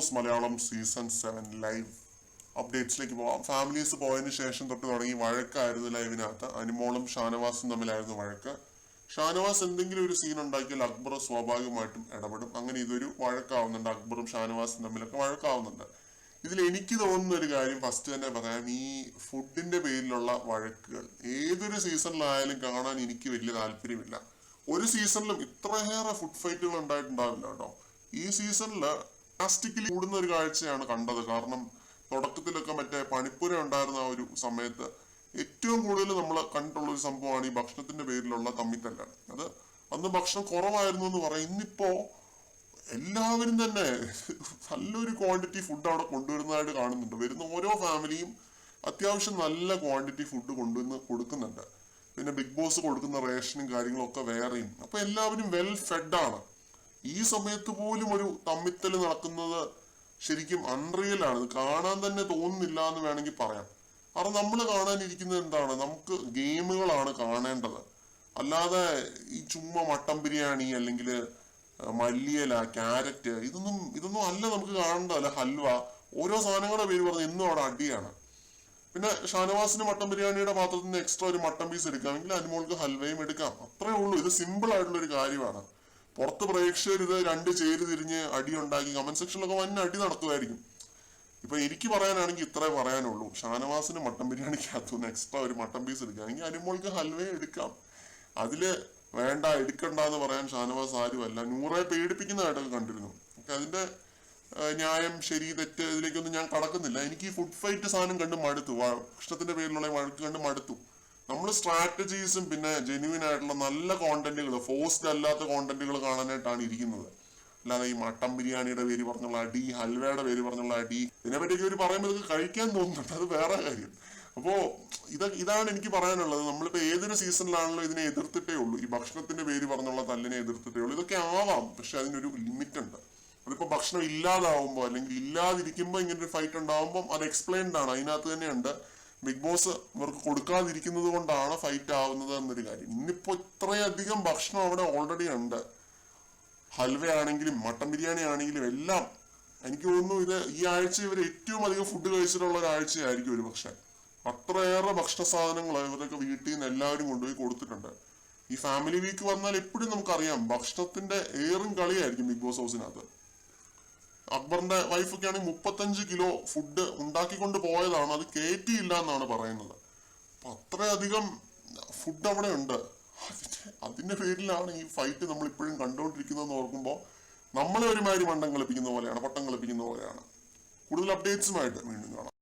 Boss Malayalam season 7 live അപ്ഡേറ്റ്സിലേക്ക് പോവാം. Families പോയതിനു ശേഷം തൊട്ട് തുടങ്ങി വഴക്കായിരുന്നു ലൈവിനകത്ത്. അനുമോളും ഷാനവാസും തമ്മിലായിരുന്നു വഴക്ക്. ഷാനവാസ് എന്തെങ്കിലും ഒരു സീൻ ഉണ്ടാക്കിയാൽ അക്ബർ സ്വാഭാവികമായിട്ടും ഇടപെടും. അങ്ങനെ ഇതൊരു വഴക്കാവുന്നുണ്ട്. അക്ബറും ഷാനവാസും തമ്മിലൊക്കെ വഴക്കാവുന്നുണ്ട്. ഇതിൽ എനിക്ക് തോന്നുന്ന ഒരു കാര്യം ഫസ്റ്റ് തന്നെ പറയാം, ഈ ഫുഡിന്റെ പേരിലുള്ള വഴക്കുകൾ ഏതൊരു സീസണിലായാലും കാണാൻ എനിക്ക് വലിയ താല്പര്യമില്ല. ഒരു സീസണിലും ഇത്രയേറെ ഫുഡ് ഫൈറ്റുകൾ ഉണ്ടായിട്ടുണ്ടാവില്ല കേട്ടോ. ഈ സീസണില് ഡ്രാസ്റ്റിക്കലി കൂടുന്ന ഒരു കാഴ്ചയാണ് കണ്ടത്. കാരണം തുടക്കത്തിലൊക്കെ മറ്റേ പണിപ്പുര ഉണ്ടായിരുന്ന ആ ഒരു സമയത്ത് ഏറ്റവും കൂടുതൽ നമ്മൾ കണ്ടിട്ടുള്ള ഒരു സംഭവമാണ് ഈ ഭക്ഷണത്തിന്റെ പേരിലുള്ള തമ്മിത്തല്ലാണ്. അത് അന്ന് ഭക്ഷണം കുറവായിരുന്നു എന്ന് പറയാം. ഇന്നിപ്പോ എല്ലാവരും തന്നെ നല്ലൊരു ക്വാണ്ടിറ്റി ഫുഡ് അവിടെ കൊണ്ടുവരുന്നതായിട്ട് കാണുന്നുണ്ട്. വരുന്ന ഓരോ ഫാമിലിയും അത്യാവശ്യം നല്ല ക്വാണ്ടിറ്റി ഫുഡ് കൊണ്ടുവന്ന് കൊടുക്കുന്നുണ്ട്. പിന്നെ ബിഗ് ബോസ് കൊടുക്കുന്ന റേഷനും കാര്യങ്ങളും ഒക്കെ വേറെയും. അപ്പൊ എല്ലാവരും വെൽ ഫെഡ് ആണ്. ഈ സമയത്ത് പോലും ഒരു തമ്മിത്തല് നടക്കുന്നത് ശരിക്കും അൺറിയൽ ആണ്. കാണാൻ തന്നെ തോന്നുന്നില്ല എന്ന് വേണമെങ്കിൽ പറയാം. കാരണം നമ്മൾ കാണാനിരിക്കുന്നത് എന്താണ്, നമുക്ക് ഗെയിമുകളാണ് കാണേണ്ടത്. അല്ലാതെ ഈ ചുമ്മാ മട്ടൻ ബിരിയാണി അല്ലെങ്കിൽ മല്ലിയില, ക്യാരറ്റ് ഇതൊന്നും അല്ല നമുക്ക് കാണേണ്ടതല്ല. ഹൽവ, ഓരോ സാധനങ്ങളുടെ പേര് പറഞ്ഞ് എന്നും അവിടെ അടിയാണ്. പിന്നെ ഷാനവാസിന് മട്ടൻ ബിരിയാണിയുടെ പാത്രത്തിൽ നിന്ന് എക്സ്ട്രാ ഒരു മട്ടൻ പീസ് എടുക്കാമെങ്കിൽ അനുമോൾക്ക് ഹൽവയും എടുക്കാം. അത്രേ ഉള്ളൂ. ഇത് സിമ്പിൾ ആയിട്ടുള്ള ഒരു കാര്യമാണ്. പുറത്ത് പ്രേക്ഷകർ ഇത് രണ്ട് ചേരി തിരിഞ്ഞ് അടി ഉണ്ടാക്കി കമന്റ് സെക്ഷനിലൊക്കെ വൻ അടി നടത്തുമായിരിക്കും. ഇപ്പൊ എനിക്ക് പറയാനാണെങ്കിൽ ഇത്രേ പറയാനുള്ളൂ. ഷാനവാസിന് മട്ടൻ ബിരിയാണിക്കകത്തുനിന്ന് എക്സ്ട്രാ ഒരു മട്ടൻ പീസ് എടുക്കുകയാണെങ്കിൽ അനുമോൾക്ക് ഹൽവയും എടുക്കാം. അതില് വേണ്ട എടുക്കണ്ട എന്ന് പറയാൻ ഷാനവാസ് ആരുമല്ല. നൂറെ പേടിപ്പിക്കുന്നതായിട്ടൊക്കെ കണ്ടിരുന്നു. അതിന്റെ ന്യായം ശരി തെറ്റ് ഇതിലേക്കൊന്നും ഞാൻ കടക്കുന്നില്ല. എനിക്ക് ഈ ഫുഡ് ഫൈറ്റ് സാധനം കണ്ട് മടുത്തു. ഭക്ഷണത്തിന്റെ പേരിലുള്ള വഴക്ക് കണ്ട് മടുത്തു. നമ്മൾ സ്ട്രാറ്റജീസും പിന്നെ ജെന്യൂൻ ആയിട്ടുള്ള നല്ല കോണ്ടന്റുകൾ, ഫോഴ്സ്ഡ് അല്ലാത്ത കോണ്ടന്റുകൾ കാണാനായിട്ടാണ് ഇരിക്കുന്നത്. അല്ലാതെ ഈ മട്ടൻ ബിരിയാണിയുടെ പേര് പറഞ്ഞുള്ള അടി, ഹൽവയുടെ പേര് പറഞ്ഞുള്ള അടി, ഇതിനെപ്പറ്റിയൊക്കെ ഒരു പറയുമ്പോൾ ഇതൊക്കെ കഴിക്കാൻ തോന്നുന്നുണ്ട്. അത് വേറെ കാര്യം. അപ്പോ ഇതാണ് എനിക്ക് പറയാനുള്ളത്. നമ്മളിപ്പോ ഏതൊരു സീസണിലാണല്ലോ ഇതിനെ എതിർത്തിട്ടേ ഉള്ളൂ. ഈ ഭക്ഷണത്തിന്റെ പേര് പറഞ്ഞുള്ള തല്ലിനെ എതിർത്തിട്ടേ ഉള്ളൂ. ഇതൊക്കെ ആവാം, പക്ഷെ അതിനൊരു ലിമിറ്റ് ഉണ്ട്. അതിപ്പോ ഭക്ഷണം ഇല്ലാതാവുമ്പോ അല്ലെങ്കിൽ ഇല്ലാതിരിക്കുമ്പോ ഇങ്ങനെ ഒരു ഫൈറ്റ് ഉണ്ടാവുമ്പോൾ അത് എക്സ്പ്ലെയിൻഡ് ആണ്. അതിനകത്ത് തന്നെയുണ്ട് ബിഗ് ബോസ് ഇവർക്ക് കൊടുക്കാതിരിക്കുന്നത് കൊണ്ടാണ് ഫൈറ്റ് ആവുന്നത് എന്നൊരു കാര്യം. ഇന്നിപ്പോ ഇത്രയധികം ഭക്ഷണം അവിടെ ഓൾറെഡി ഉണ്ട്. ഹൽവ ആണെങ്കിലും മട്ടൻ ബിരിയാണി ആണെങ്കിലും എല്ലാം. എനിക്ക് തോന്നുന്നു ഇത് ഈ ആഴ്ച ഇവർ ഏറ്റവും അധികം ഫുഡ് കഴിച്ചിട്ടുള്ള ഒരാഴ്ചയായിരിക്കും ഒരു പക്ഷെ. അത്രയേറെ ഭക്ഷണ സാധനങ്ങൾ ഇവരൊക്കെ വീട്ടിൽ നിന്ന് എല്ലാവരും കൊണ്ടുപോയി കൊടുത്തിട്ടുണ്ട്. ഈ ഫാമിലി വീക്ക് വന്നാൽ എപ്പോഴും നമുക്കറിയാം ഭക്ഷണത്തിന്റെ ഏറും കളിയായിരിക്കും ബിഗ് ബോസ് ഹൗസിനകത്ത്. അക്ബറിന്റെ വൈഫൊക്കെ ആണെങ്കിൽ 35 കിലോ ഫുഡ് ഉണ്ടാക്കിക്കൊണ്ട് പോയതാണ്. അത് കയറ്റിയില്ല എന്നാണ് പറയുന്നത്. അപ്പൊ അത്രയധികം ഫുഡ് അവിടെ ഉണ്ട്. അതിന്റെ പേരിലാണ് ഈ ഫൈറ്റ് നമ്മൾ ഇപ്പോഴും കണ്ടുകൊണ്ടിരിക്കുന്നതെന്ന് ഓർക്കുമ്പോൾ നമ്മളെ ഒരുമാതിരി മണ്ടം കളിപ്പിക്കുന്ന പോലെയാണ്, പട്ടം കളിപ്പിക്കുന്ന പോലെയാണ്. കൂടുതൽ അപ്ഡേറ്റ്സുമായിട്ട് വീണ്ടും കാണാം.